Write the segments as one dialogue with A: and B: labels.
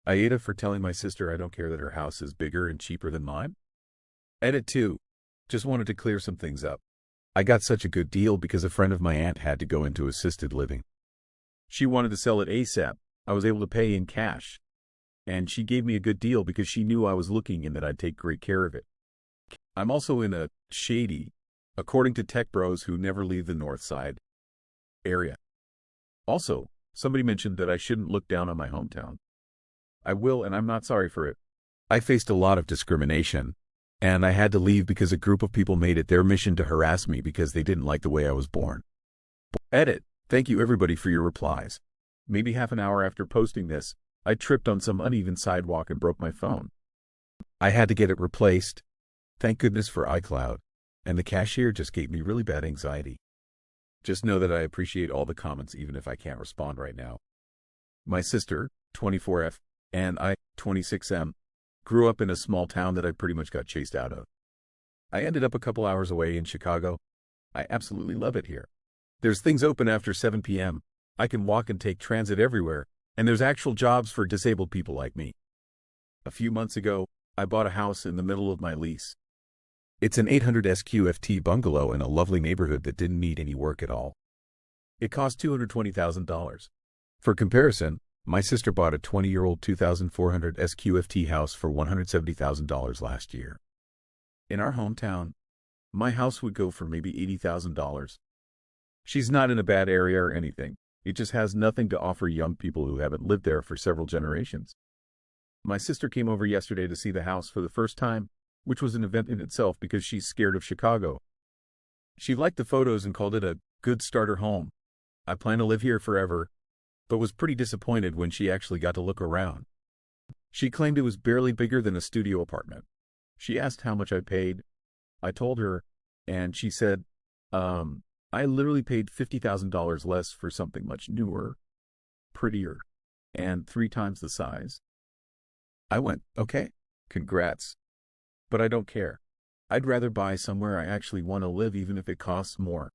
A: AITA for telling my sister I don't care that her house is bigger and cheaper than mine. Edit 2. Just wanted to clear some things up. I got such a good deal because a friend of my aunt had to go into assisted living. She wanted to sell it ASAP. I was able to pay in cash. And she gave me a good deal because she knew I was looking and that I'd take great care of it. I'm also in a shady, according to tech bros who never leave the north side area. Also, somebody mentioned that I shouldn't look down on my hometown. I will, and I'm not sorry for it. I faced a lot of discrimination, and I had to leave because a group of people made it their mission to harass me because they didn't like the way I was born. Edit. Thank you everybody for your replies. Maybe half an hour after posting this, I tripped on some uneven sidewalk and broke my phone. I had to get it replaced. Thank goodness for iCloud. And the cashier just gave me really bad anxiety. Just know that I appreciate all the comments even if I can't respond right now. My sister, 24F, and I, 26M, grew up in a small town that I pretty much got chased out of. I ended up a couple hours away in Chicago. I absolutely love it here. There's things open after 7 p.m. I can walk and take transit everywhere, and there's actual jobs for disabled people like me. A few months ago, I bought a house in the middle of my lease. It's an 800 SQFT bungalow in a lovely neighborhood that didn't need any work at all. It cost $220,000. For comparison, my sister bought a 20-year-old 2,400 SQFT house for $170,000 last year. In our hometown, my house would go for maybe $80,000. She's not in a bad area or anything. It just has nothing to offer young people who haven't lived there for several generations. My sister came over yesterday to see the house for the first time, which was an event in itself because she's scared of Chicago. She liked the photos and called it a good starter home. I plan to live here forever, but was pretty disappointed when she actually got to look around. She claimed it was barely bigger than a studio apartment. She asked how much I paid. I told her, and she said, I literally paid $50,000 less for something much newer, prettier, and 3 times the size. I went, okay, congrats. But I don't care. I'd rather buy somewhere I actually want to live even if it costs more.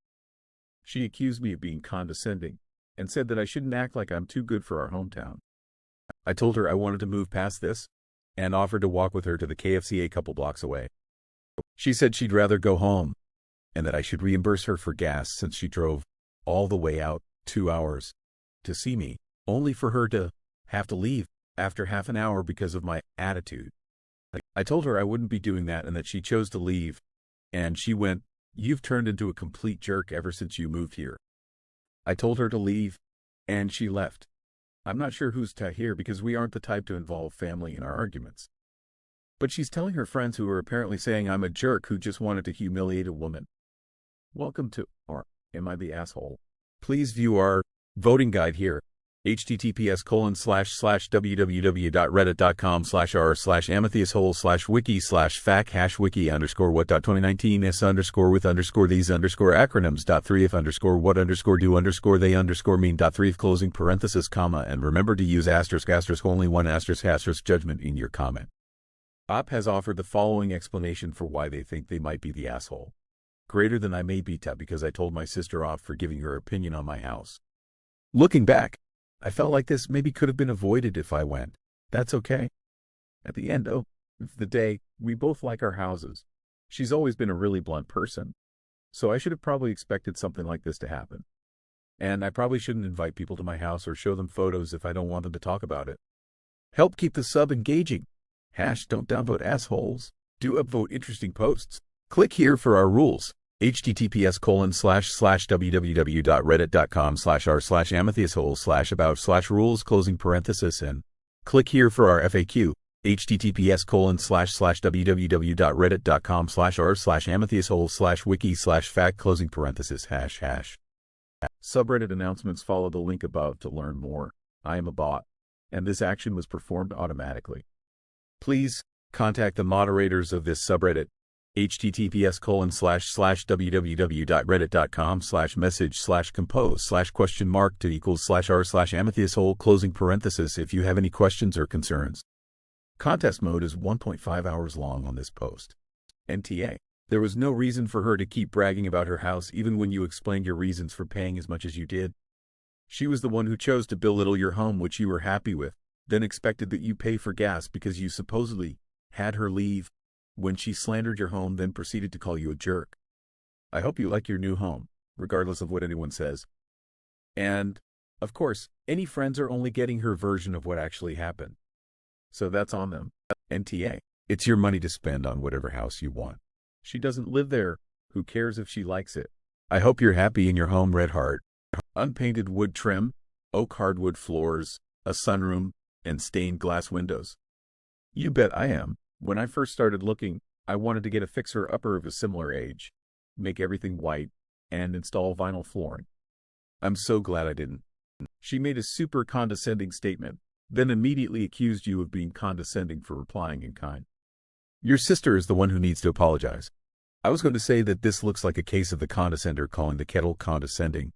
A: She accused me of being condescending and said that I shouldn't act like I'm too good for our hometown. I told her I wanted to move past this and offered to walk with her to the KFC a couple blocks away. She said she'd rather go home and that I should reimburse her for gas since she drove all the way out 2 hours to see me, only for her to have to leave after half an hour because of my attitude. I told her I wouldn't be doing that and that she chose to leave, and she went, "You've turned into a complete jerk ever since you moved here." I told her to leave, and she left. I'm not sure who's to hear because we aren't the type to involve family in our arguments. But she's telling her friends who are apparently saying I'm a jerk who just wanted to humiliate a woman. Welcome to or Am I the Asshole? Please view our voting guide here. https://www.reddit.com/r/amiththeasshole/wiki/fact#wiki_what.2019s_withthese_they_mean.3 comma, and remember to use only one judgment in your comment. Op has offered the following explanation for why they think they might be the asshole. Greater than I may be because I told my sister off for giving her opinion on my house. Looking back, I felt like this maybe could have been avoided if I went. That's okay. At the end of the day, we both like our houses. She's always been a really blunt person, so I should have probably expected something like this to happen. And I probably shouldn't invite people to my house or show them photos if I don't want them to talk about it. Help keep the sub engaging. Don't downvote assholes. Do upvote interesting posts. Click here for our rules. https://www.reddit.com/r/amITheAsshole/about/rules and click here for our FAQ. https://www.reddit.com/r/amITheAsshole/wiki/fact #. Subreddit announcements follow the link above to learn more. I am a bot, and this action was performed automatically. Please contact the moderators of this subreddit. https://www.reddit.com/message/compose/?2=r/amITheAsshole if you have any questions or concerns. Contest mode is 1.5 hours long on this post. NTA. There was no reason for her to keep bragging about her house even when you explained your reasons for paying as much as you did. She was the one who chose to belittle your home, which you were happy with, then expected that you pay for gas because you supposedly had her leave when she slandered your home, then proceeded to call you a jerk. I hope you like your new home, regardless of what anyone says. And, of course, any friends are only getting her version of what actually happened. So that's on them. NTA. It's your money to spend on whatever house you want. She doesn't live there. Who cares if she likes it? I hope you're happy in your home, red heart. Unpainted wood trim, oak hardwood floors, a sunroom, and stained glass windows. You bet I am. When I first started looking, I wanted to get a fixer-upper of a similar age, make everything white, and install vinyl flooring. I'm so glad I didn't. She made a super condescending statement, then immediately accused you of being condescending for replying in kind. Your sister is the one who needs to apologize. I was going to say that this looks like a case of the condescender calling the kettle condescending,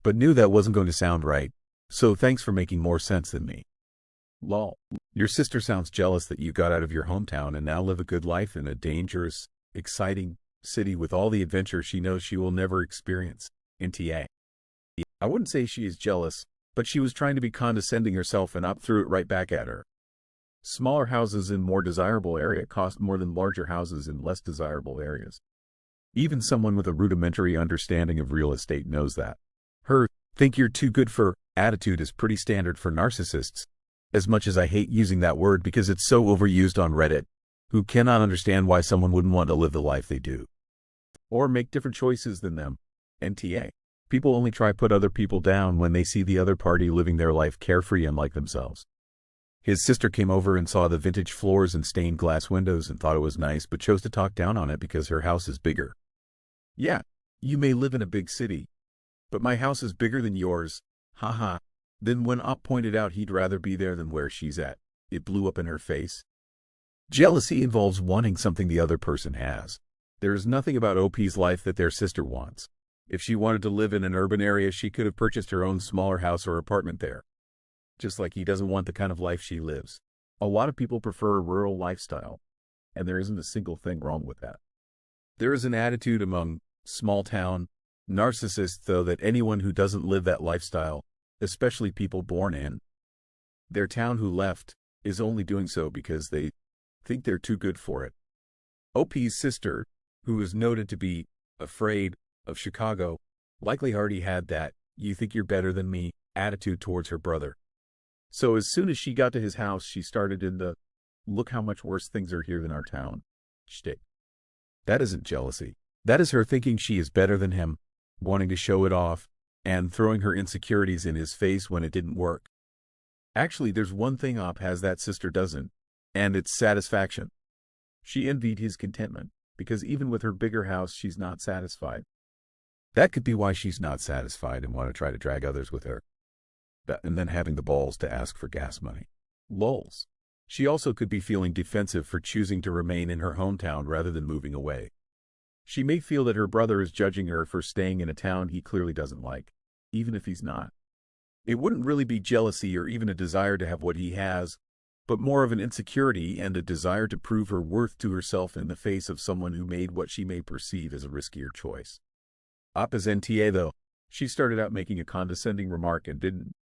A: but knew that wasn't going to sound right, so thanks for making more sense than me. Lol. Your sister sounds jealous that you got out of your hometown and now live a good life in a dangerous, exciting city with all the adventure she knows she will never experience. NTA. I wouldn't say she is jealous, but she was trying to be condescending herself and I threw it right back at her. Smaller houses in more desirable area cost more than larger houses in less desirable areas. Even someone with a rudimentary understanding of real estate knows that. Her "think you're too good for" attitude is pretty standard for narcissists, as much as I hate using that word because it's so overused on Reddit, who cannot understand why someone wouldn't want to live the life they do. Or make different choices than them. NTA. People only try to put other people down when they see the other party living their life carefree and like themselves. His sister came over and saw the vintage floors and stained glass windows and thought it was nice but chose to talk down on it because her house is bigger. Yeah, you may live in a big city, but my house is bigger than yours. Haha. Then when Op pointed out he'd rather be there than where she's at, it blew up in her face. Jealousy involves wanting something the other person has. There is nothing about OP's life that their sister wants. If she wanted to live in an urban area, she could have purchased her own smaller house or apartment there. Just like he doesn't want the kind of life she lives. A lot of people prefer a rural lifestyle, and there isn't a single thing wrong with that. There is an attitude among small-town narcissists, though, that anyone who doesn't live that lifestyle, especially people born in their town who left, is only doing so because they think they're too good for it. OP's sister, who is noted to be afraid of Chicago, likely already had that "you think you're better than me" attitude towards her brother. So as soon as she got to his house, she started in the "look how much worse things are here than our town" shtick. That isn't jealousy. That is her thinking she is better than him, wanting to show it off, and throwing her insecurities in his face when it didn't work. Actually, there's one thing Op has that sister doesn't, and it's satisfaction. She envied his contentment, because even with her bigger house, she's not satisfied. That could be why she's not satisfied and want to try to drag others with her. And then having the balls to ask for gas money. Lols. She also could be feeling defensive for choosing to remain in her hometown rather than moving away. She may feel that her brother is judging her for staying in a town he clearly doesn't like, even if he's not. It wouldn't really be jealousy or even a desire to have what he has, but more of an insecurity and a desire to prove her worth to herself in the face of someone who made what she may perceive as a riskier choice. Op is NTA though. She started out making a condescending remark and didn't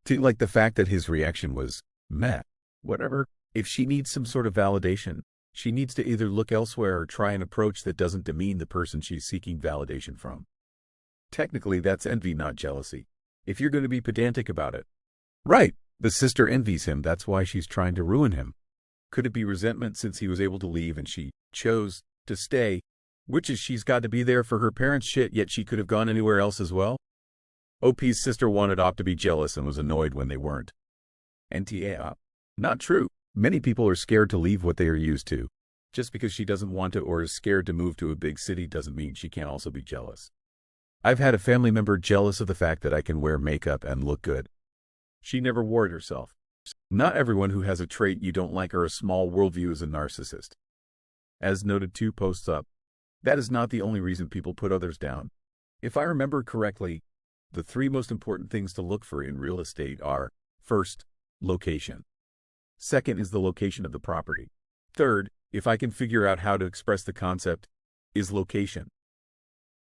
A: like the fact that his reaction was meh. Whatever. If she needs some sort of validation, she needs to either look elsewhere or try an approach that doesn't demean the person she's seeking validation from. Technically, that's envy, not jealousy, if you're going to be pedantic about it. Right, the sister envies him, that's why she's trying to ruin him. Could it be resentment since he was able to leave and she chose to stay, which is she's got to be there for her parents' shit, yet she could have gone anywhere else as well? OP's sister wanted Op to be jealous and was annoyed when they weren't. NTA Op. Not true. Many people are scared to leave what they are used to. Just because she doesn't want to or is scared to move to a big city doesn't mean she can't also be jealous. I've had a family member jealous of the fact that I can wear makeup and look good. She never wore it herself. Not everyone who has a trait you don't like or a small worldview is a narcissist. As noted 2 posts up, that is not the only reason people put others down. If I remember correctly, the 3 most important things to look for in real estate are, first, location. Second is the location of the property. Third, if I can figure out how to express the concept, is location.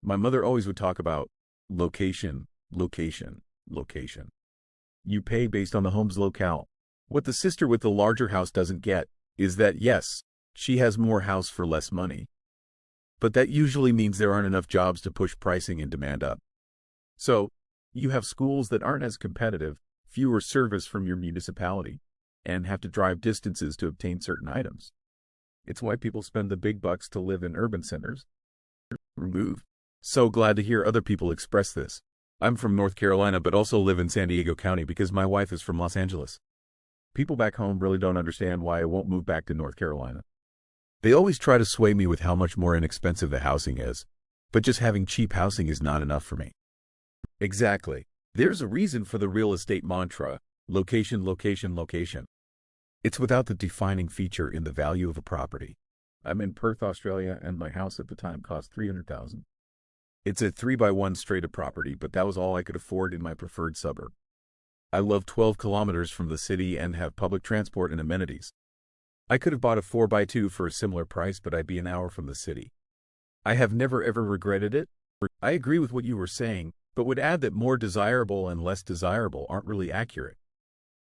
A: My mother always would talk about location, location, location. You pay based on the home's locale. What the sister with the larger house doesn't get is that, yes, she has more house for less money. But that usually means there aren't enough jobs to push pricing and demand up. So, you have schools that aren't as competitive, fewer service from your municipality, and have to drive distances to obtain certain items. It's why people spend the big bucks to live in urban centers. Remove. So glad to hear other people express this. I'm from North Carolina but also live in San Diego County because my wife is from Los Angeles. People back home really don't understand why I won't move back to North Carolina. They always try to sway me with how much more inexpensive the housing is, but just having cheap housing is not enough for me. Exactly. There's a reason for the real estate mantra, location, location, location. It's without the defining feature in the value of a property. I'm in Perth, Australia, and my house at the time cost $300,000. It's a 3x1 straight-up property, but that was all I could afford in my preferred suburb. I live 12 kilometers from the city and have public transport and amenities. I could have bought a 4x2 for a similar price, but I'd be an hour from the city. I have never ever regretted it. I agree with what you were saying, but would add that more desirable and less desirable aren't really accurate.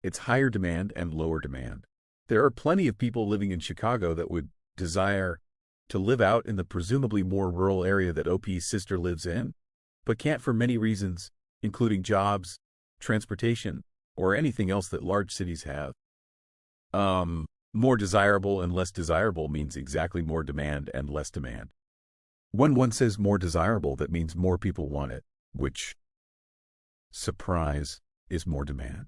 A: It's higher demand and lower demand. There are plenty of people living in Chicago that would desire to live out in the presumably more rural area that OP's sister lives in, but can't for many reasons, including jobs, transportation, or anything else that large cities have. More desirable and less desirable means exactly more demand and less demand. When one says more desirable, that means more people want it, which, surprise, is more demand.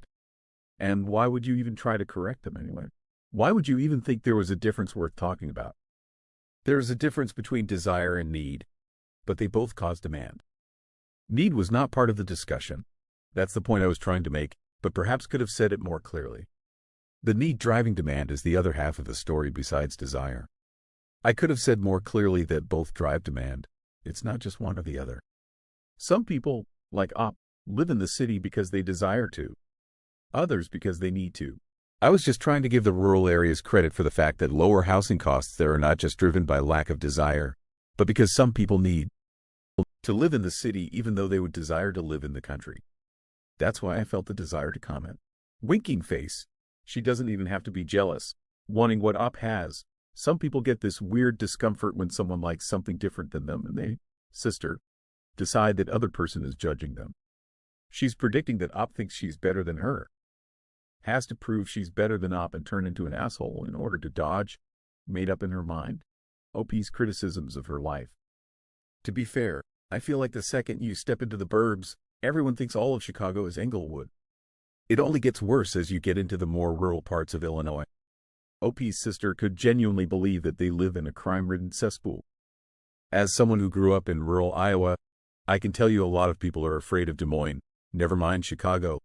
A: And why would you even try to correct them anyway? Why would you even think there was a difference worth talking about? There is a difference between desire and need, but they both cause demand. Need was not part of the discussion. That's the point I was trying to make, but perhaps could have said it more clearly. The need driving demand is the other half of the story besides desire. I could have said more clearly that both drive demand. It's not just one or the other. Some people, like Op, live in the city because they desire to. Others because they need to. I was just trying to give the rural areas credit for the fact that lower housing costs there are not just driven by lack of desire, but because some people need to live in the city even though they would desire to live in the country. That's why I felt the desire to comment. Winking face. She doesn't even have to be jealous, wanting what Op has. Some people get this weird discomfort when someone likes something different than them and they, sister, decide that other person is judging them. She's predicting that Op thinks she's better than her. Has to prove she's better than Op and turn into an asshole in order to dodge, made up in her mind, OP's criticisms of her life. To be fair, I feel like the second you step into the burbs, everyone thinks all of Chicago is Englewood. It only gets worse as you get into the more rural parts of Illinois. OP's sister could genuinely believe that they live in a crime-ridden cesspool. As someone who grew up in rural Iowa, I can tell you a lot of people are afraid of Des Moines, never mind Chicago.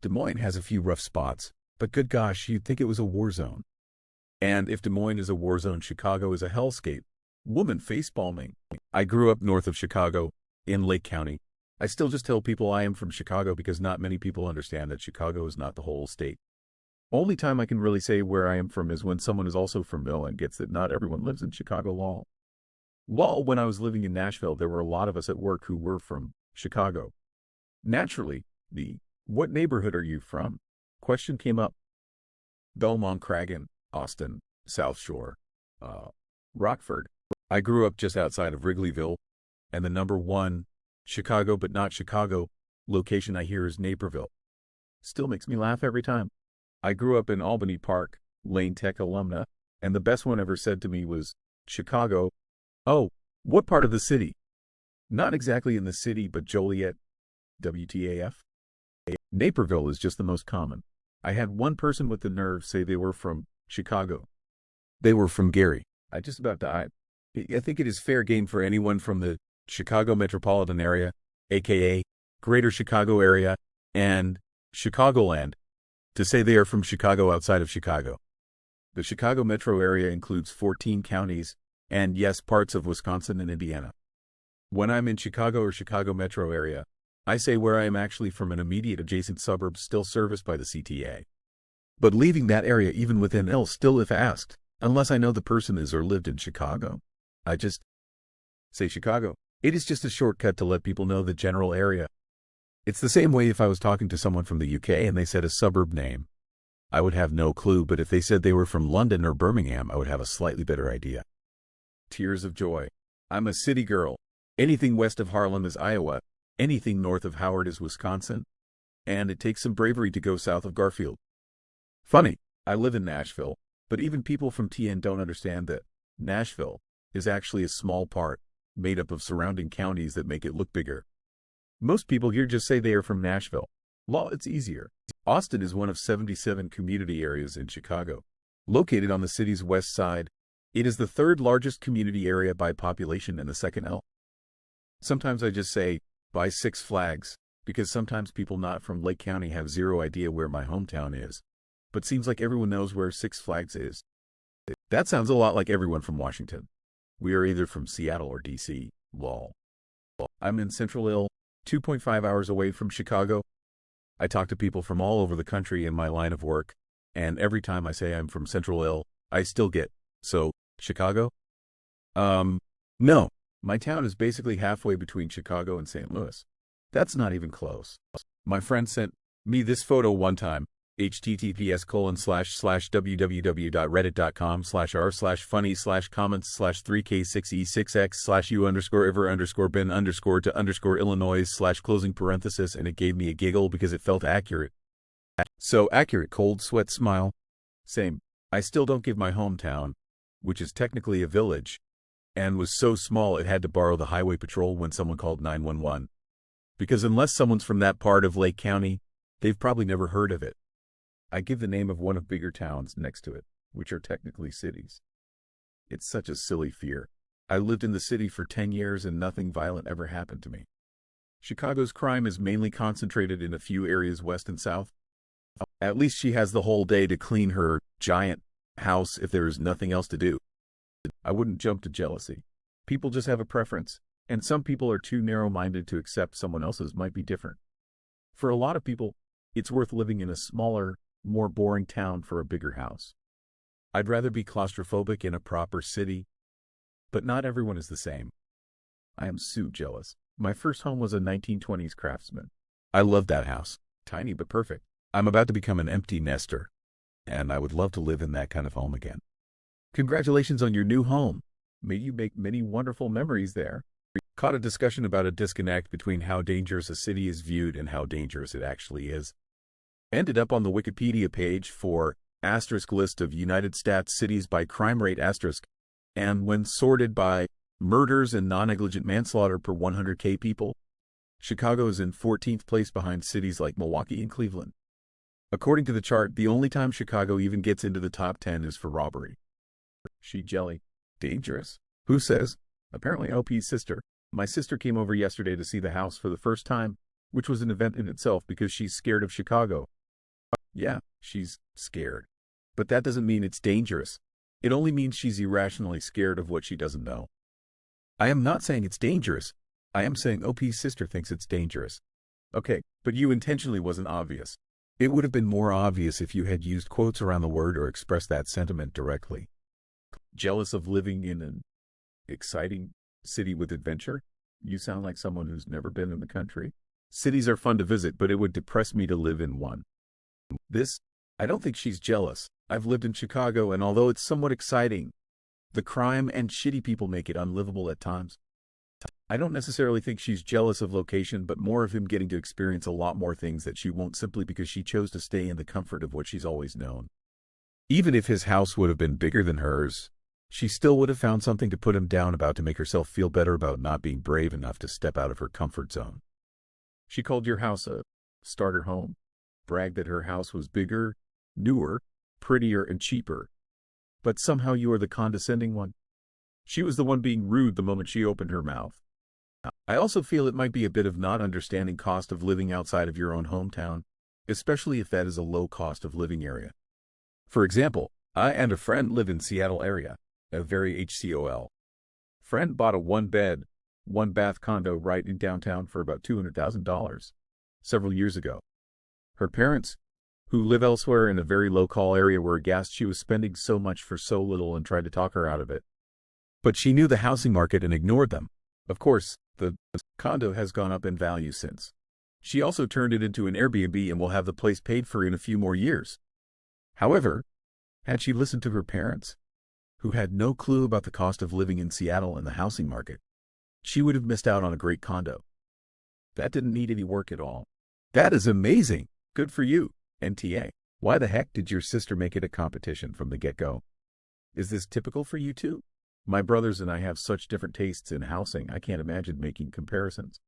A: Des Moines has a few rough spots, but good gosh, you'd think it was a war zone. And if Des Moines is a war zone, Chicago is a hellscape. Woman facepalming. I grew up north of Chicago, in Lake County. I still just tell people I am from Chicago because not many people understand that Chicago is not the whole state. Only time I can really say where I am from is when someone is also from Mill and gets that not everyone lives in Chicago. Lol, when I was living in Nashville, there were a lot of us at work who were from Chicago. Naturally, what neighborhood are you from? Question came up. Belmont, Cragen, Austin, South Shore, Rockford. I grew up just outside of Wrigleyville, and the number one, Chicago but not Chicago, location I hear is Naperville. Still makes me laugh every time. I grew up in Albany Park, Lane Tech alumna, and the best one ever said to me was, Chicago. Oh, what part of the city? Not exactly in the city, but Joliet. WTAF? Naperville is just the most common. I had one person with the nerve say they were from Chicago. They were from Gary. I just about died. I think it is fair game for anyone from the Chicago metropolitan area, aka Greater Chicago area, and Chicagoland, to say they are from Chicago outside of Chicago. The Chicago metro area includes 14 counties, and yes, parts of Wisconsin and Indiana. When I'm in Chicago or Chicago metro area, I say where I am actually from an immediate adjacent suburb still serviced by the CTA. But leaving that area even within L still if asked, unless I know the person is or lived in Chicago. I just say Chicago. It is just a shortcut to let people know the general area. It's the same way if I was talking to someone from the UK and they said a suburb name. I would have no clue, but if they said they were from London or Birmingham, I would have a slightly better idea. Tears of joy. I'm a city girl. Anything west of Harlem is Iowa. Anything north of Howard is Wisconsin. And it takes some bravery to go south of Garfield. Funny, I live in Nashville, but even people from TN don't understand that Nashville is actually a small part, made up of surrounding counties that make it look bigger. Most people here just say they are from Nashville. Well, it's easier. Austin is one of 77 community areas in Chicago. Located on the city's west side, it is the third largest community area by population and the second L. Sometimes I just say, by Six Flags, because sometimes people not from Lake County have zero idea where my hometown is. But seems like everyone knows where Six Flags is. That sounds a lot like everyone from Washington. We are either from Seattle or DC, lol. I'm in Central Ill, 2.5 hours away from Chicago. I talk to people from all over the country in my line of work, and every time I say I'm from Central Ill, I still get, so, Chicago? No. My town is basically halfway between Chicago and St. Louis. That's not even close. My friend sent me this photo one time, https://www.reddit.com/r/funny/comments/3k6e6x/u_ever_to_Illinois/closing parenthesis, and it gave me a giggle because it felt accurate. So accurate, cold sweat smile. Same. I still don't give my hometown, which is technically a village, and was so small it had to borrow the highway patrol when someone called 911. Because unless someone's from that part of Lake County, they've probably never heard of it. I give the name of one of bigger towns next to it, which are technically cities. It's such a silly fear. I lived in the city for 10 years and nothing violent ever happened to me. Chicago's crime is mainly concentrated in a few areas west and south. At least she has the whole day to clean her giant house if there is nothing else to do. I wouldn't jump to jealousy. People just have a preference, and some people are too narrow-minded to accept someone else's might be different. For a lot of people, it's worth living in a smaller, more boring town for a bigger house. I'd rather be claustrophobic in a proper city, but not everyone is the same. I am so jealous. My first home was a 1920s Craftsman. I loved that house. Tiny but perfect. I'm about to become an empty nester, and I would love to live in that kind of home again. Congratulations on your new home. May you make many wonderful memories there. Caught a discussion about a disconnect between how dangerous a city is viewed and how dangerous it actually is. Ended up on the Wikipedia page for *list of United States cities by crime rate *, and when sorted by murders and non-negligent manslaughter per 100K people, Chicago is in 14th place behind cities like Milwaukee and Cleveland. According to the chart, the only time Chicago even gets into the top 10 is for robbery. She jelly. Dangerous. Who says? Apparently OP's sister. My sister came over yesterday to see the house for the first time, which was an event in itself because she's scared of Chicago. Yeah, she's scared. But that doesn't mean it's dangerous. It only means she's irrationally scared of what she doesn't know. I am not saying it's dangerous. I am saying OP's sister thinks it's dangerous. Okay, but you intentionally wasn't obvious. It would have been more obvious if you had used quotes around the word or expressed that sentiment directly. Jealous of living in an exciting city with adventure? You sound like someone who's never been in the country. Cities are fun to visit, but it would depress me to live in one. I don't think she's jealous. I've lived in Chicago, and although it's somewhat exciting, the crime and shitty people make it unlivable at times. I don't necessarily think she's jealous of location, but more of him getting to experience a lot more things that she won't simply because she chose to stay in the comfort of what she's always known. Even if his house would have been bigger than hers, she still would have found something to put him down about to make herself feel better about not being brave enough to step out of her comfort zone. She called your house a starter home, bragged that her house was bigger, newer, prettier, and cheaper. But somehow you are the condescending one. She was the one being rude the moment she opened her mouth. I also feel it might be a bit of not understanding cost of living outside of your own hometown, especially if that is a low cost of living area. For example, I and a friend live in Seattle area, a very HCOL. Friend bought a one-bed, one-bath condo right in downtown for about $200,000 several years ago. Her parents, who live elsewhere in a very low-call area, were aghast she was spending so much for so little and tried to talk her out of it. But she knew the housing market and ignored them. Of course, the condo has gone up in value since. She also turned it into an Airbnb and will have the place paid for in a few more years. However, had she listened to her parents, who had no clue about the cost of living in Seattle and the housing market, she would have missed out on a great condo. That didn't need any work at all. That is amazing. Good for you, NTA. Why the heck did your sister make it a competition from the get-go? Is this typical for you too? My brothers and I have such different tastes in housing, I can't imagine making comparisons.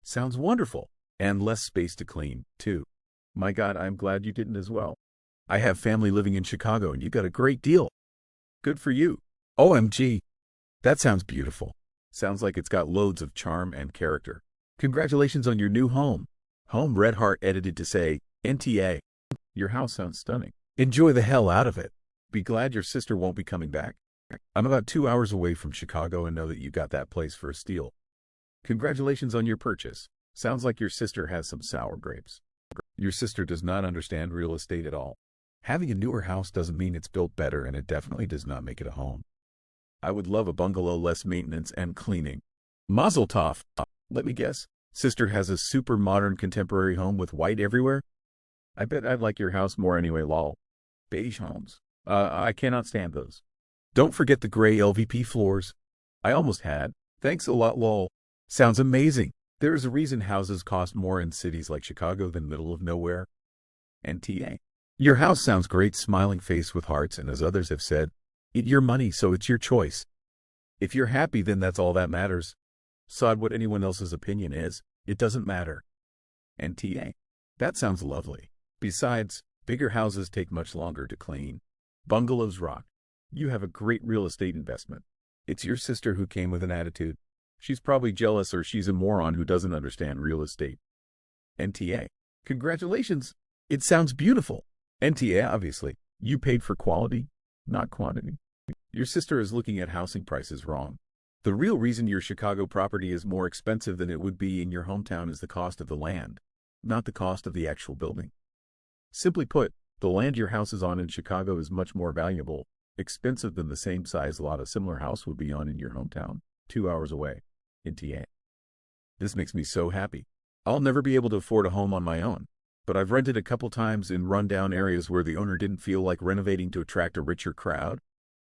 A: Sounds wonderful. And less space to clean, too. My God, I'm glad you didn't as well. I have family living in Chicago and you got a great deal. Good for you. OMG. That sounds beautiful. Sounds like it's got loads of charm and character. Congratulations on your new home. Home Red Heart edited to say, NTA. Your house sounds stunning. Enjoy the hell out of it. Be glad your sister won't be coming back. I'm about 2 hours away from Chicago and know that you got that place for a steal. Congratulations on your purchase. Sounds like your sister has some sour grapes. Your sister does not understand real estate at all. Having a newer house doesn't mean it's built better, and it definitely does not make it a home. I would love a bungalow, less maintenance and cleaning. Mazel tov. Let me guess. Sister has a super modern contemporary home with white everywhere? I bet I'd like your house more anyway, lol. Beige homes. I cannot stand those. Don't forget the gray LVP floors. I almost had. Thanks a lot, lol. Sounds amazing. There is a reason houses cost more in cities like Chicago than middle of nowhere. NTA. Your house sounds great, smiling face with hearts, and as others have said, it's your money, so it's your choice. If you're happy, then that's all that matters. Sod what anyone else's opinion is, it doesn't matter. NTA. That sounds lovely. Besides, bigger houses take much longer to clean. Bungalows rock. You have a great real estate investment. It's your sister who came with an attitude. She's probably jealous, or she's a moron who doesn't understand real estate. NTA. Congratulations. It sounds beautiful. NTA, obviously. You paid for quality, not quantity. Your sister is looking at housing prices wrong. The real reason your Chicago property is more expensive than it would be in your hometown is the cost of the land, not the cost of the actual building. Simply put, the land your house is on in Chicago is much more valuable, expensive than the same size lot a similar house would be on in your hometown, 2 hours away. NTA. This makes me so happy. I'll never be able to afford a home on my own, but I've rented a couple times in rundown areas where the owner didn't feel like renovating to attract a richer crowd,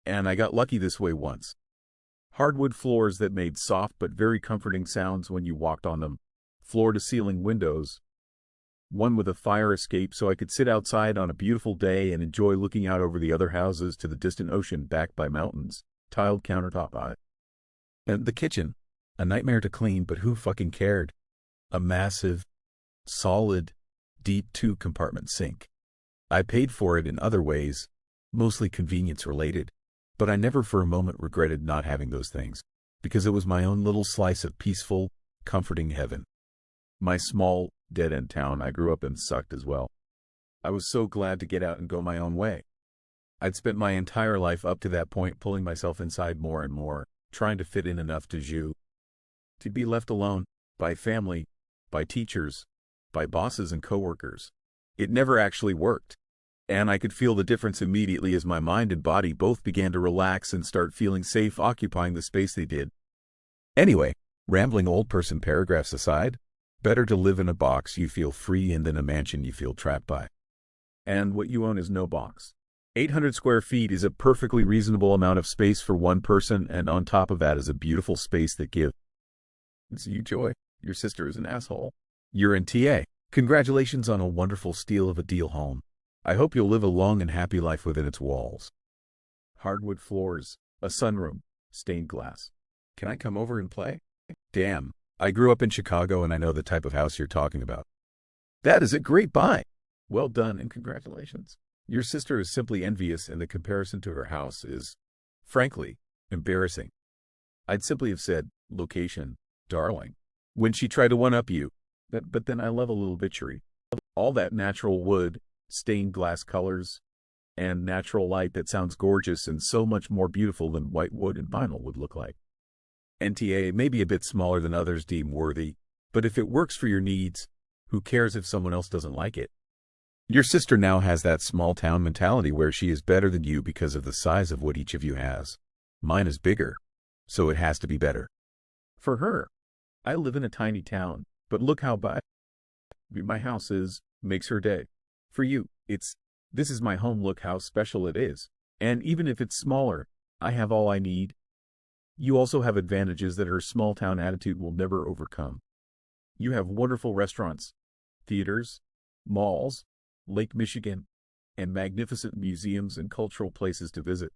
A: and I got lucky this way once. Hardwood floors that made soft but very comforting sounds when you walked on them, floor-to-ceiling windows, one with a fire escape so I could sit outside on a beautiful day and enjoy looking out over the other houses to the distant ocean backed by mountains, tiled countertop. And the kitchen. A nightmare to clean, but who fucking cared? A massive, solid, deep 2-compartment sink. I paid for it in other ways, mostly convenience-related, but I never for a moment regretted not having those things, because it was my own little slice of peaceful, comforting heaven. My small, dead-end town I grew up in sucked as well. I was so glad to get out and go my own way. I'd spent my entire life up to that point pulling myself inside more and more, trying to fit in enough to be left alone, by family, by teachers, by bosses and coworkers. It never actually worked. And I could feel the difference immediately as my mind and body both began to relax and start feeling safe occupying the space they did. Anyway, rambling old person paragraphs aside, better to live in a box you feel free in than a mansion you feel trapped by. And what you own is no box. 800 square feet is a perfectly reasonable amount of space for one person, and on top of that is a beautiful space that gives you joy. Your sister is an asshole. You're in TA. Congratulations on a wonderful steal of a deal home. I hope you'll live a long and happy life within its walls. Hardwood floors, a sunroom, stained glass. Can I come over and play? Damn, I grew up in Chicago and I know the type of house you're talking about. That is a great buy. Well done and congratulations. Your sister is simply envious, and the comparison to her house is, frankly, embarrassing. I'd simply have said, location, darling, when she tried to one-up you. But then I love a little bitchery. All that natural wood, stained glass colors, and natural light that sounds gorgeous and so much more beautiful than white wood and vinyl would look like. NTA may be a bit smaller than others deem worthy, but if it works for your needs, who cares if someone else doesn't like it? Your sister now has that small town mentality where she is better than you because of the size of what each of you has. Mine is bigger, so it has to be better. For her, I live in a tiny town, but look how big my house is, makes her day. For you, it's This is my home, look how special it is. And even if it's smaller, I have all I need. You also have advantages that her small-town attitude will never overcome. You have wonderful restaurants, theaters, malls, Lake Michigan, and magnificent museums and cultural places to visit.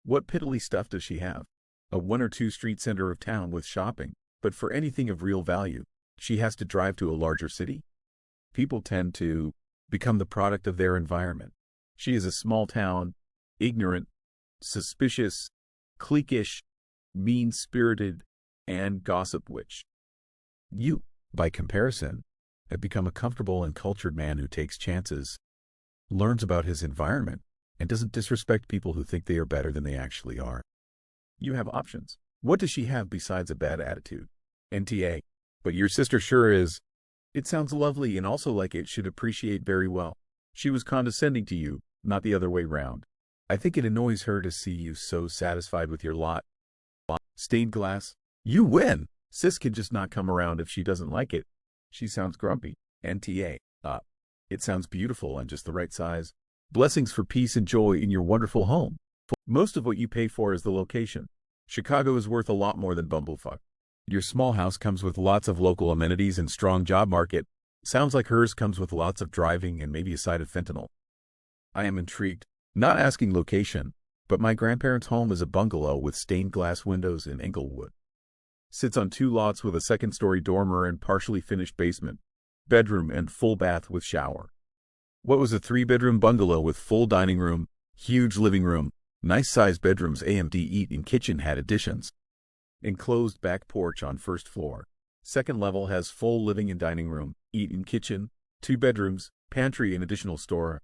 A: What piddly stuff does she have? A 1 or 2 street center of town with shopping, but for anything of real value, she has to drive to a larger city. People tend to become the product of their environment. She is a small town, ignorant, suspicious, cliquish, mean-spirited, and gossip witch. You, by comparison, have become a comfortable and cultured man who takes chances, learns about his environment, and doesn't disrespect people who think they are better than they actually are. You have options. What does she have besides a bad attitude? NTA. But your sister sure is. It sounds lovely and also like it should appreciate very well. She was condescending to you, not the other way round. I think it annoys her to see you so satisfied with your lot. Stained glass. You win. Sis can just not come around if she doesn't like it. She sounds grumpy. NTA. It sounds beautiful and just the right size. Blessings for peace and joy in your wonderful home. Most of what you pay for is the location. Chicago is worth a lot more than bumblefuck. Your small house comes with lots of local amenities and strong job market. Sounds like hers comes with lots of driving and maybe a side of fentanyl. I am intrigued. Not asking location, but my grandparents' home is a bungalow with stained glass windows in Englewood. Sits on 2 lots with a second-story dormer and partially finished basement, bedroom and full bath with shower. What was a 3-bedroom bungalow with full dining room, huge living room, nice-sized bedrooms, AMD eat-in kitchen had additions. Enclosed back porch on first floor. Second level has full living and dining room, eat-in kitchen, 2 bedrooms, pantry and additional store.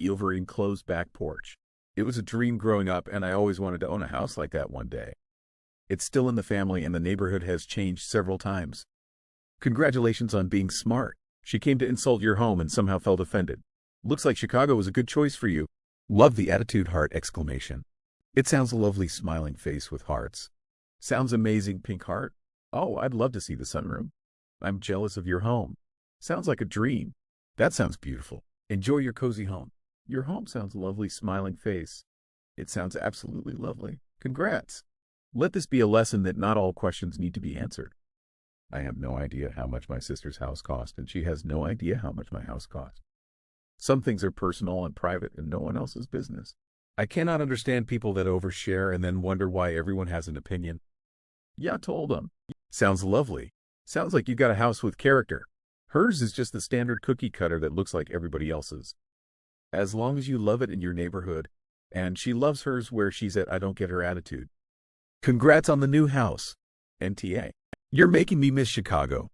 A: Over enclosed back porch. It was a dream growing up and I always wanted to own a house like that one day. It's still in the family and the neighborhood has changed several times. Congratulations on being smart. She came to insult your home and somehow felt offended. Looks like Chicago was a good choice for you. Love the attitude heart exclamation. It sounds a lovely smiling face with hearts. Sounds amazing pink heart. Oh, I'd love to see the sunroom. I'm jealous of your home. Sounds like a dream. That sounds beautiful. Enjoy your cozy home. Your home sounds lovely smiling face. It sounds absolutely lovely. Congrats. Let this be a lesson that not all questions need to be answered. I have no idea how much my sister's house cost, and she has no idea how much my house cost. Some things are personal and private and no one else's business. I cannot understand people that overshare and then wonder why everyone has an opinion. Yeah, told them. Sounds lovely. Sounds like you got a house with character. Hers is just the standard cookie cutter that looks like everybody else's. As long as you love it in your neighborhood, and she loves hers where she's at, I don't get her attitude. Congrats on the new house. NTA. You're making me miss Chicago.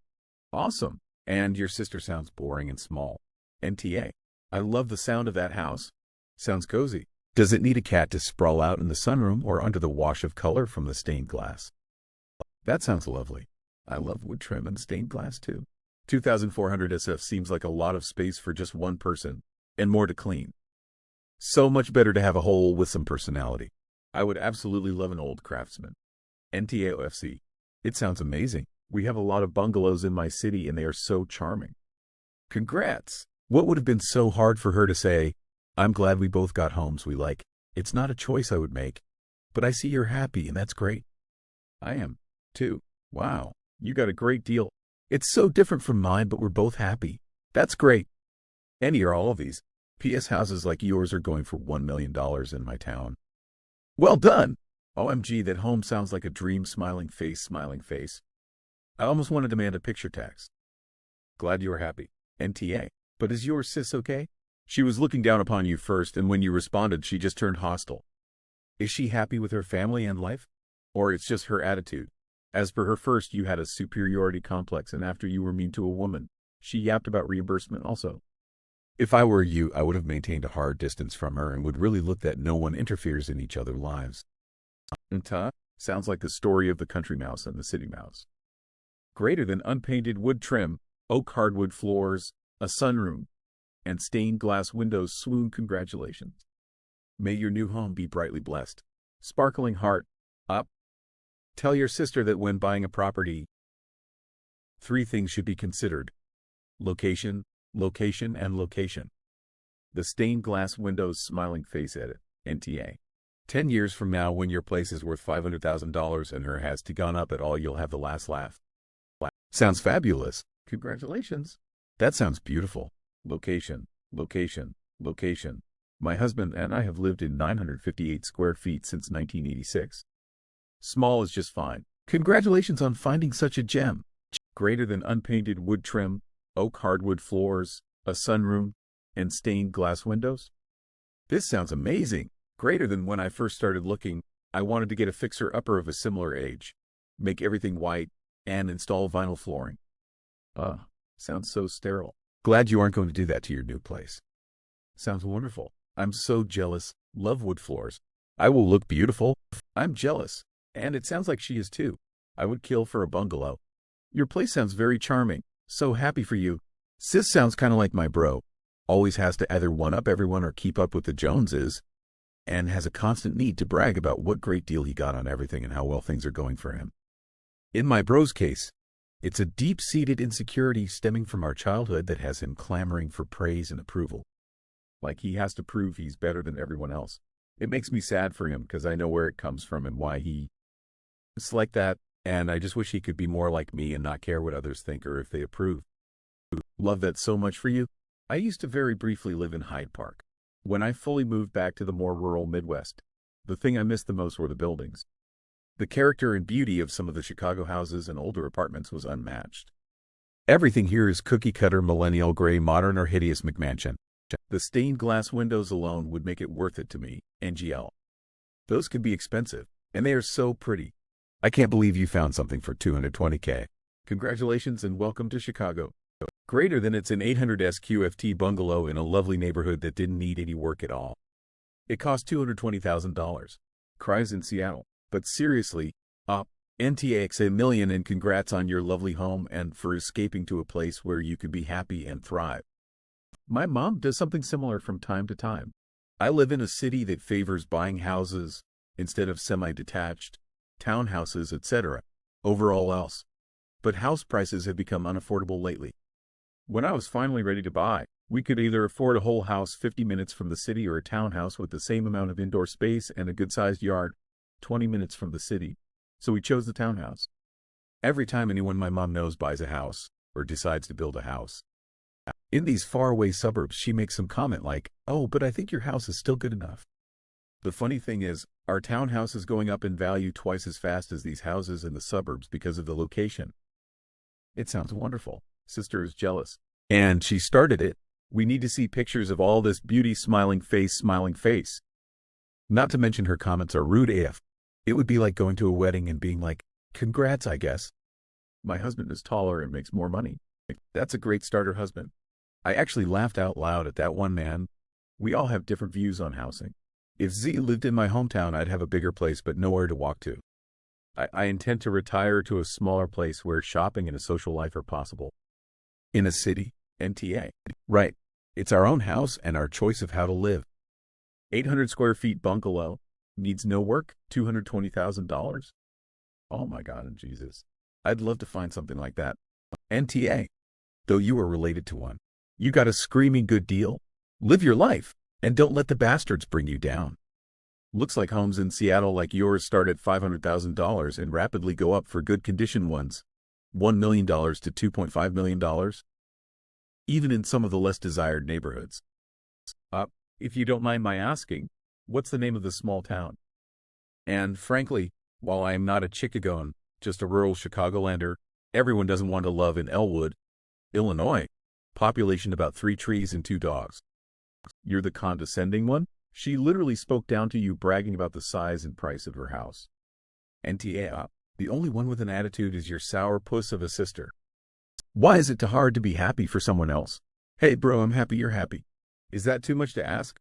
A: Awesome. And your sister sounds boring and small. NTA. I love the sound of that house. Sounds cozy. Does it need a cat to sprawl out in the sunroom or under the wash of color from the stained glass? That sounds lovely. I love wood trim and stained glass too. 2,400 SF seems like a lot of space for just one person, and more to clean. So much better to have a hole with some personality. I would absolutely love an old craftsman. NTAOFC. It sounds amazing. We have a lot of bungalows in my city and they are so charming. Congrats. What would have been so hard for her to say, I'm glad we both got homes we like. It's not a choice I would make. But I see you're happy and that's great. I am, too. Wow, you got a great deal. It's so different from mine, but we're both happy. That's great. Any or all of these. P.S. houses like yours are going for $1 million in my town. Well done. OMG, that home sounds like a dream. Smiling face, smiling face. I almost want to demand a picture tax. Glad you are happy. NTA. But is your sis okay? She was looking down upon you first, and when you responded, she just turned hostile. Is she happy with her family and life? Or it's just her attitude? As per her first, you had a superiority complex, and after you were mean to a woman, she yapped about reimbursement also. If I were you, I would have maintained a hard distance from her and would really look that no one interferes in each other's lives. AITA sounds like the story of the country mouse and the city mouse. Greater than unpainted wood trim, oak hardwood floors, a sunroom, and stained glass windows. Swoon, congratulations. May your new home be brightly blessed. Sparkling heart, up. Tell your sister that when buying a property, 3 things should be considered. Location, location, and location. The stained glass windows, smiling face edit. NTA. 10 years from now, when your place is worth $500,000 and her has gone up at all, you'll have the last laugh. Sounds fabulous. Congratulations. That sounds beautiful. Location, location, location. My husband and I have lived in 958 square feet since 1986. Small is just fine. Congratulations on finding such a gem. Greater than unpainted wood trim, oak hardwood floors, a sunroom, and stained glass windows. This sounds amazing. Greater than when I first started looking, I wanted to get a fixer-upper of a similar age, make everything white, and install vinyl flooring. Sounds so sterile. Glad you aren't going to do that to your new place. Sounds wonderful. I'm so jealous. Love wood floors. I will look beautiful. I'm jealous. And it sounds like she is too. I would kill for a bungalow. Your place sounds very charming. So happy for you. Sis sounds kind of like my bro. Always has to either one-up everyone or keep up with the Joneses, and has a constant need to brag about what great deal he got on everything and how well things are going for him. In my bro's case, it's a deep-seated insecurity stemming from our childhood that has him clamoring for praise and approval. Like he has to prove he's better than everyone else. It makes me sad for him because I know where it comes from and why it's like that, and I just wish he could be more like me and not care what others think or if they approve. Love that so much for you. I used to very briefly live in Hyde Park. When I fully moved back to the more rural Midwest, the thing I missed the most were the buildings. The character and beauty of some of the Chicago houses and older apartments was unmatched. Everything here is cookie-cutter, millennial, gray, modern, or hideous McMansion. The stained glass windows alone would make it worth it to me, NGL. Those can be expensive, and they are so pretty. I can't believe you found something for $220K. Congratulations and welcome to Chicago. Greater than it's an 800 SQFT bungalow in a lovely neighborhood that didn't need any work at all. It cost $220,000. Cries in Seattle. But seriously, NTX a million, and congrats on your lovely home and for escaping to a place where you could be happy and thrive. My mom does something similar from time to time. I live in a city that favors buying houses instead of semi-detached, townhouses, etc. over all else. But house prices have become unaffordable lately. When I was finally ready to buy, we could either afford a whole house 50 minutes from the city or a townhouse with the same amount of indoor space and a good-sized yard 20 minutes from the city. So we chose the townhouse. Every time anyone my mom knows buys a house or decides to build a house in these faraway suburbs, she makes some comment like, "Oh, but I think your house is still good enough." The funny thing is, our townhouse is going up in value twice as fast as these houses in the suburbs because of the location. It sounds wonderful. Sister is jealous. And she started it. We need to see pictures of all this beauty, smiling face, smiling face. Not to mention her comments are rude AF. It would be like going to a wedding and being like, "Congrats, I guess. My husband is taller and makes more money." That's a great starter husband. I actually laughed out loud at that one man. We all have different views on housing. If Z lived in my hometown, I'd have a bigger place but nowhere to walk to. I intend to retire to a smaller place where shopping and a social life are possible. In a city, NTA. Right. It's our own house and our choice of how to live. 800 square feet bungalow. Needs no work. $220,000. Oh my God and Jesus. I'd love to find something like that. NTA. Though you are related to one. You got a screaming good deal. Live your life, and don't let the bastards bring you down. Looks like homes in Seattle like yours start at $500,000 and rapidly go up for good condition ones. $1 million to $2.5 million. Even in some of the less desired neighborhoods. If you don't mind my asking, what's the name of the small town? And frankly, while I am not a Chicagoan, just a rural Chicagolander, everyone doesn't want to love in Elwood, Illinois. Population about 3 trees and 2 dogs. You're the condescending one? She literally spoke down to you bragging about the size and price of her house. NTA. The only one with an attitude is your sour puss of a sister. Why is it too hard to be happy for someone else? Hey bro, I'm happy you're happy. Is that too much to ask?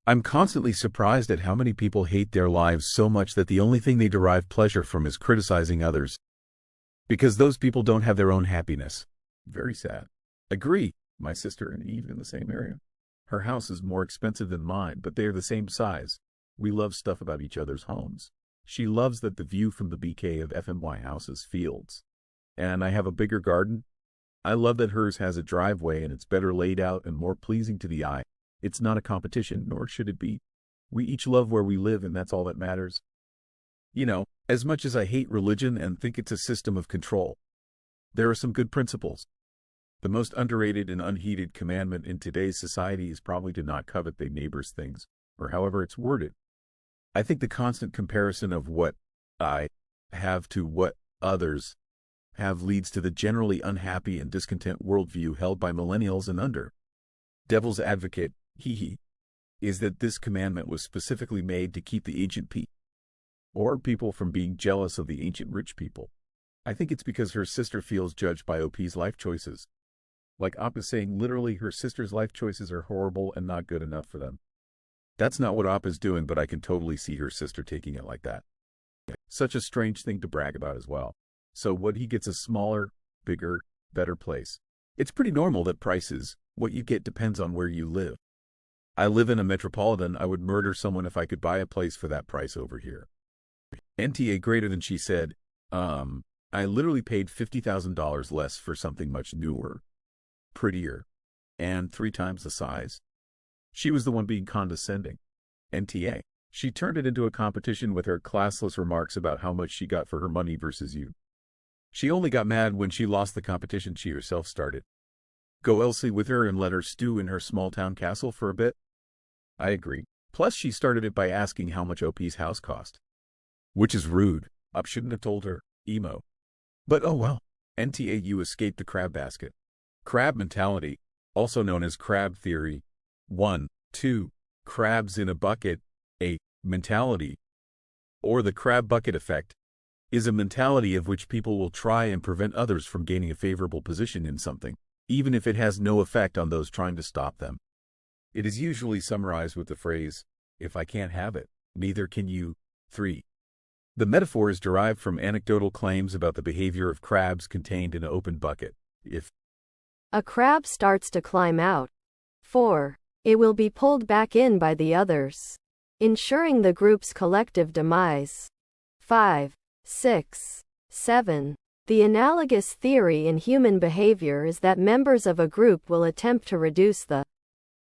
A: I'm constantly surprised at how many people hate their lives so much that the only thing they derive pleasure from is criticizing others. Because those people don't have their own happiness. Very sad. Agree. My sister and Eve in the same area. Her house is more expensive than mine, but they are the same size. We love stuff about each other's homes. She loves that the view from the BK of FMY house is fields. And I have a bigger garden. I love that hers has a driveway and it's better laid out and more pleasing to the eye. It's not a competition, nor should it be. We each love where we live, and that's all that matters. You know, as much as I hate religion and think it's a system of control, there are some good principles. The most underrated and unheeded commandment in today's society is probably to not covet thy neighbor's things, or however it's worded. I think the constant comparison of what I have to what others have leads to the generally unhappy and discontent worldview held by millennials and under. Devil's advocate, is that this commandment was specifically made to keep the ancient people from being jealous of the ancient rich people. I think it's because her sister feels judged by OP's life choices. Like Op is saying, literally her sister's life choices are horrible and not good enough for them. That's not what Op is doing, but I can totally see her sister taking it like that. Such a strange thing to brag about as well. So what he gets a smaller, bigger, better place. It's pretty normal that prices, what you get depends on where you live. I live in a metropolitan. I would murder someone if I could buy a place for that price over here. NTA greater than she said, I literally paid $50,000 less for something much newer, prettier, and 3 times the size. She was the one being condescending. NTA. She turned it into a competition with her classless remarks about how much she got for her money versus you. She only got mad when she lost the competition she herself started. Go Elsie with her and let her stew in her small-town castle for a bit? I agree. Plus, she started it by asking how much OP's house cost. Which is rude. Op shouldn't have told her. Emo. But oh well. NTA, you escaped the crab basket. Crab mentality, also known as crab theory. 1, 2, crabs in a bucket, a mentality, or the crab bucket effect, is a mentality of which people will try and prevent others from gaining a favorable position in something, even if it has no effect on those trying to stop them. It is usually summarized with the phrase, if I can't have it, neither can you. 3. The metaphor is derived from anecdotal claims about the behavior of crabs contained in an open bucket. If
B: a crab starts to climb out, 4. It will be pulled back in by the others, ensuring the group's collective demise. 5, 6, 7. The analogous theory in human behavior is that members of a group will attempt to reduce the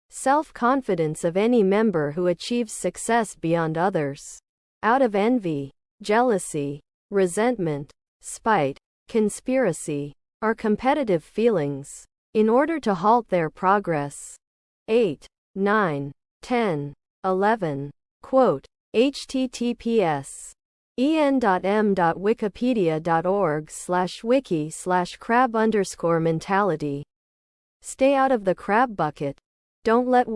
B: self-confidence of any member who achieves success beyond others, out of envy, jealousy, resentment, spite, conspiracy, or competitive feelings, in order to halt their progress. 8, 9, 10, 11. Quote, https en.m.wikipedia.org/wiki/crab_mentality. Stay out of the crab bucket. Don't let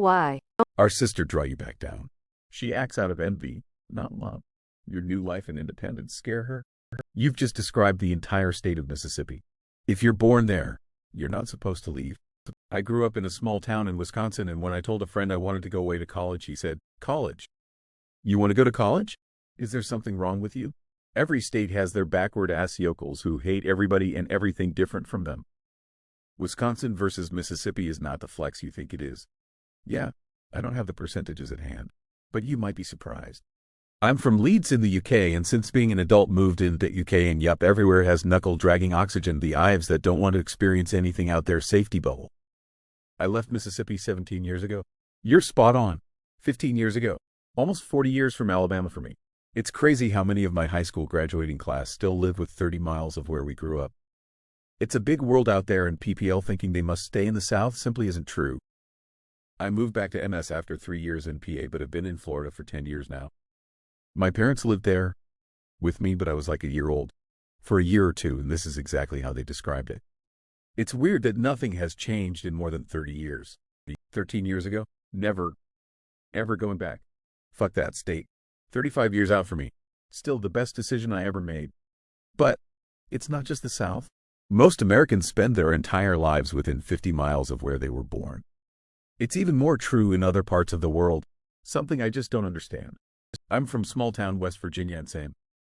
A: our sister draw you back down. She acts out of envy, not love. Your new life and independence scare her? You've just described the entire state of Mississippi. If you're born there, you're not supposed to leave. I grew up in a small town in Wisconsin, and when I told a friend I wanted to go away to college, he said, "College? You want to go to college? Is there something wrong with you?" Every state has their backward-ass yokels who hate everybody and everything different from them. Wisconsin versus Mississippi is not the flex you think it is. Yeah, I don't have the percentages at hand, but you might be surprised. I'm from Leeds in the UK, and since being an adult moved into UK, and yup, everywhere has knuckle-dragging oxygen, the Ives that don't want to experience anything out their safety bubble. I left Mississippi 17 years ago. You're spot on. 15 years ago. Almost 40 years from Alabama for me. It's crazy how many of my high school graduating class still live with 30 miles of where we grew up. It's a big world out there, and PPL thinking they must stay in the South simply isn't true. I moved back to MS after 3 years in PA, but have been in Florida for 10 years now. My parents lived there with me, but I was like a year old. For a year or two, and this is exactly how they described it. It's weird that nothing has changed in more than 30 years. 13 years ago? Never, ever going back. Fuck that state. 35 years out for me. Still the best decision I ever made. But it's not just the South. Most Americans spend their entire lives within 50 miles of where they were born. It's even more true in other parts of the world, something I just don't understand. I'm from small-town West Virginia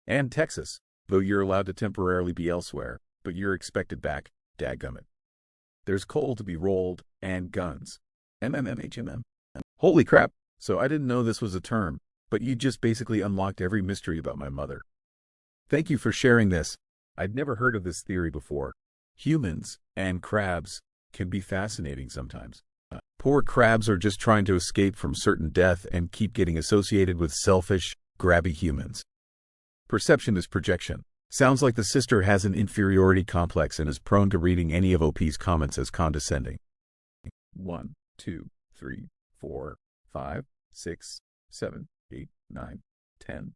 A: and Texas, though you're allowed to temporarily be elsewhere, but you're expected back, dadgummit. There's coal to be rolled, and guns. MMMHMM. Holy crap, so I didn't know this was a term, but you just basically unlocked every mystery about my mother. Thank you for sharing this. I'd never heard of this theory before. Humans and crabs can be fascinating sometimes. Poor crabs are just trying to escape from certain death and keep getting associated with selfish, grabby humans. Perception is projection. Sounds like the sister has an inferiority complex and is prone to reading any of OP's comments as condescending. 1, 2, 3, 4, 5, 6, 7, 8, 9, 10,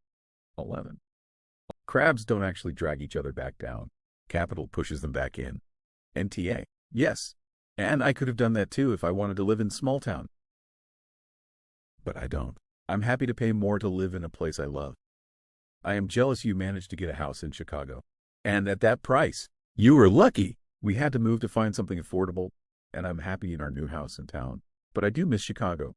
A: 11. Crabs don't actually drag each other back down. Capital pushes them back in. NTA. Yes. And I could have done that too if I wanted to live in small town. But I don't. I'm happy to pay more to live in a place I love. I am jealous you managed to get a house in Chicago. And at that price. You were lucky. We had to move to find something affordable, and I'm happy in our new house in town. But I do miss Chicago.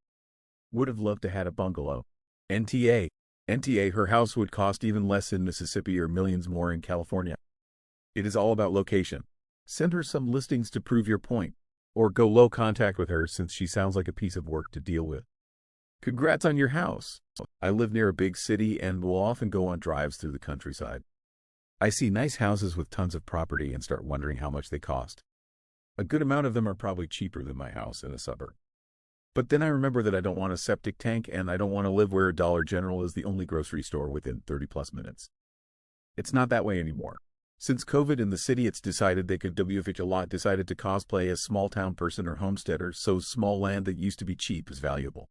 A: Would have loved to had a bungalow. NTA. NTA, her house would cost even less in Mississippi or millions more in California. It is all about location. Send her some listings to prove your point. Or go low contact with her since she sounds like a piece of work to deal with. Congrats on your house. I live near a big city and will often go on drives through the countryside. I see nice houses with tons of property and start wondering how much they cost. A good amount of them are probably cheaper than my house in a suburb. But then I remember that I don't want a septic tank and I don't want to live where a Dollar General is the only grocery store within 30+ minutes. It's not that way anymore. Since COVID in the city, it's decided they could WFH a lot decided to cosplay as small-town person or homesteader, so small land that used to be cheap is valuable.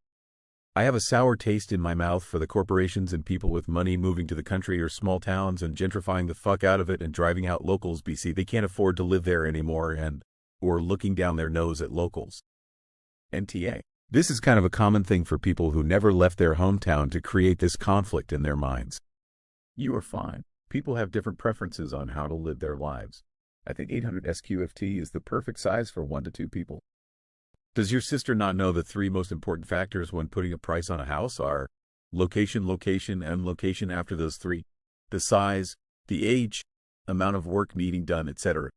A: I have a sour taste in my mouth for the corporations and people with money moving to the country or small towns and gentrifying the fuck out of it and driving out locals BC. They can't afford to live there anymore or looking down their nose at locals. NTA. This is kind of a common thing for people who never left their hometown to create this conflict in their minds. You are fine. People have different preferences on how to live their lives. I think 800 SQFT is the perfect size for 1 to 2 people. Does your sister not know the 3 most important factors when putting a price on a house are location, location, and location after those 3? The size, the age, amount of work needing done, etc.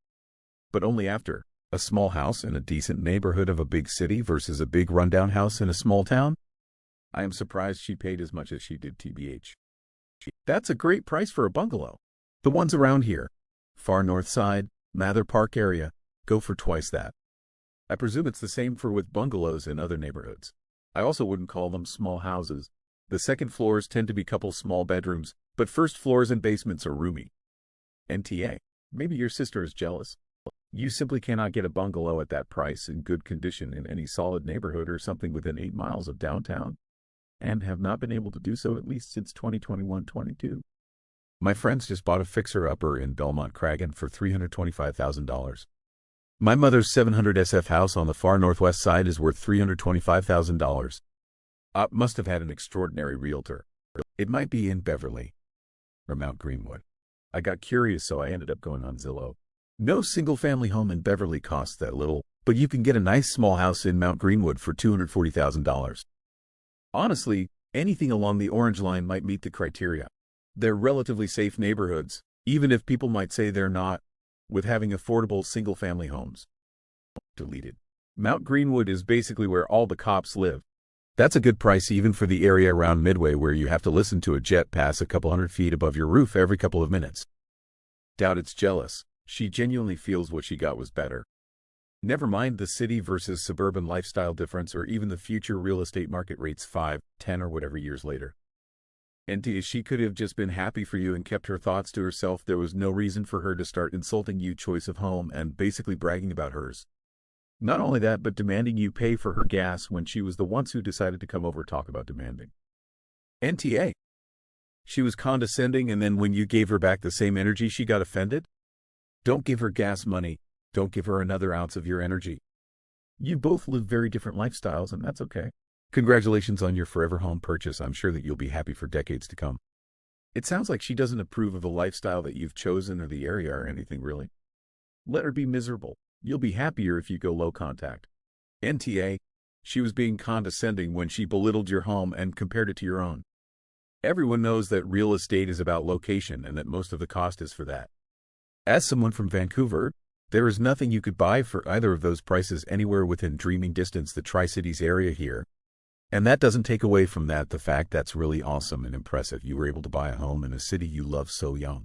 A: But only after. A small house in a decent neighborhood of a big city versus a big rundown house in a small town? I am surprised she paid as much as she did TBH. That's a great price for a bungalow. The ones around here, far north side, Mather Park area, go for twice that. I presume it's the same for with bungalows in other neighborhoods. I also wouldn't call them small houses. The second floors tend to be couple small bedrooms, but first floors and basements are roomy. NTA. Maybe your sister is jealous. You simply cannot get a bungalow at that price in good condition in any solid neighborhood or something within 8 miles of downtown, and have not been able to do so at least since 2021-22. My friends just bought a fixer-upper in Belmont Cragen for $325,000. My mother's 700 SF house on the far northwest side is worth $325,000. Op must have had an extraordinary realtor. It might be in Beverly or Mount Greenwood. I got curious, so I ended up going on Zillow. No single-family home in Beverly costs that little, but you can get a nice small house in Mount Greenwood for $240,000. Honestly, anything along the orange line might meet the criteria. They're relatively safe neighborhoods, even if people might say they're not, with having affordable single-family homes. Deleted. Mount Greenwood is basically where all the cops live. That's a good price even for the area around Midway where you have to listen to a jet pass a couple hundred feet above your roof every couple of minutes. Doubt it's jealous. She genuinely feels what she got was better. Never mind the city versus suburban lifestyle difference or even the future real estate market rates 5, 10 or whatever years later. And she could have just been happy for you and kept her thoughts to herself. There was no reason for her to start insulting you choice of home and basically bragging about hers. Not only that, but demanding you pay for her gas when she was the ones who decided to come over talk about demanding. NTA. She was condescending and then when you gave her back the same energy she got offended? Don't give her gas money. Don't give her another ounce of your energy. You both live very different lifestyles and that's okay. Congratulations on your forever home purchase. I'm sure that you'll be happy for decades to come. It sounds like she doesn't approve of the lifestyle that you've chosen or the area or anything really. Let her be miserable. You'll be happier if you go low contact. NTA. She was being condescending when she belittled your home and compared it to your own. Everyone knows that real estate is about location and that most of the cost is for that. As someone from Vancouver, there is nothing you could buy for either of those prices anywhere within dreaming distance the Tri-Cities area here. And that doesn't take away from that the fact that's really awesome and impressive you were able to buy a home in a city you love so young.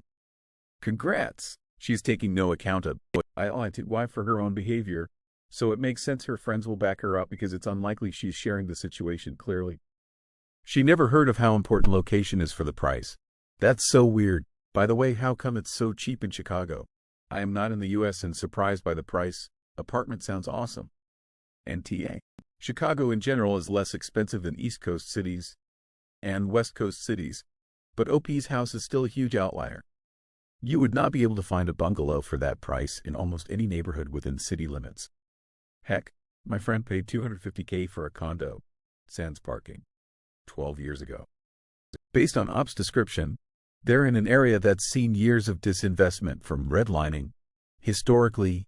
A: Congrats! She's taking no account of IIT for her own behavior, So it makes sense her friends will back her up because it's unlikely she's sharing the situation clearly. She never heard of how important location is for the price. That's so weird. By the way, how come it's so cheap in Chicago? I am not in the US and surprised by the price. Apartment sounds awesome. NTA. Chicago in general is less expensive than East Coast cities and West Coast cities, but OP's house is still a huge outlier. You would not be able to find a bungalow for that price in almost any neighborhood within city limits. Heck, my friend paid $250K for a condo, sans parking, 12 years ago. Based on Op's description, they're in an area that's seen years of disinvestment from redlining, historically,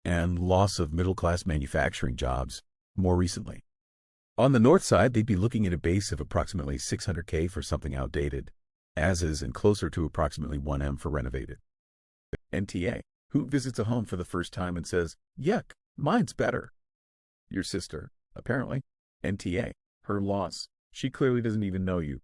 A: and loss of middle-class manufacturing jobs more recently. On the north side, they'd be looking at a base of approximately $600K for something outdated, as is, and closer to approximately $1 million for renovated. NTA, who visits a home for the first time and says, "Yuck, mine's better." Your sister, apparently. NTA, her loss. She clearly doesn't even know you.